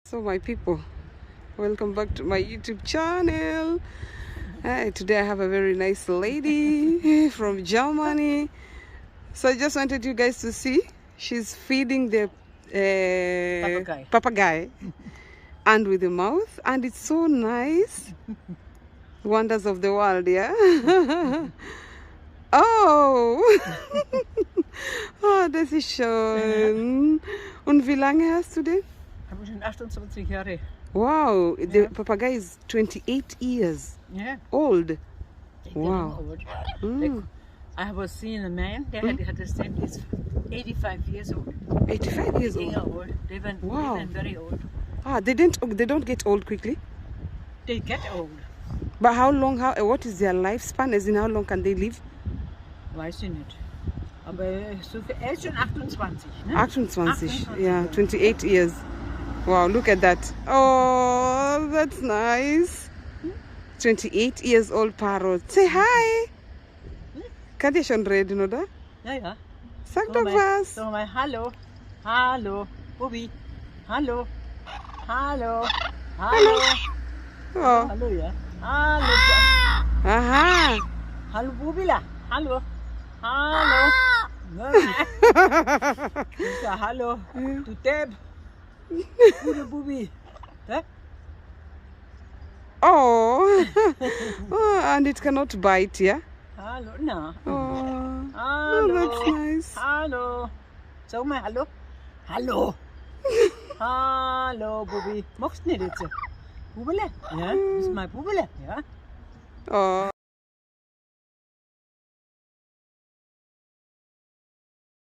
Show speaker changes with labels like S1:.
S1: So my people, welcome back to my YouTube channel. Today I have a very nice lady from Germany. So I just wanted you guys to see. She's feeding the papagayi and with the mouth, and it's so nice. Wonders of the world, yeah. Oh, oh, das ist schön. Und wie lange hast du den?
S2: Ich habe schon 28 Jahre.
S1: Wow, the papagayi is 28 years old. Wow.
S2: Old. Like, I was seeing a man, they had the same, he's 85 years old.
S1: 85 years old?
S2: Old. They went very old.
S1: Ah, they don't get old quickly?
S2: They get old.
S1: But how long, what is their lifespan? As in, how long can they live?
S2: Weiß ich nicht. Aber so viel, er ist schon 28, ne?
S1: 28, yeah, 28 years. Wow, look at that. Oh, that's nice. 28 years old Parrot. Say hi. Kann dir schon reden, oder?
S2: Ja, ja.
S1: Sag doch was.
S2: So mal hallo. Hallo. Bubi. Hallo. Hallo. Hallo.
S1: Oh.
S2: Hallo, ja. Hallo.
S1: Aha.
S2: Hallo, Bubila. Hallo. Hallo. Ja, hallo. Du Deb. Gute Bubi.
S1: Oh. Oh, and it cannot bite, yeah?
S2: Hallo, na.
S1: Oh,
S2: Hallo.
S1: oh, that's nice.
S2: Hallo. Sag mal hallo. Hallo. Hallo, Bubi. Magst du nicht jetzt? Bubele? Ja, das ist mein Bubele. Ja.
S1: Oh.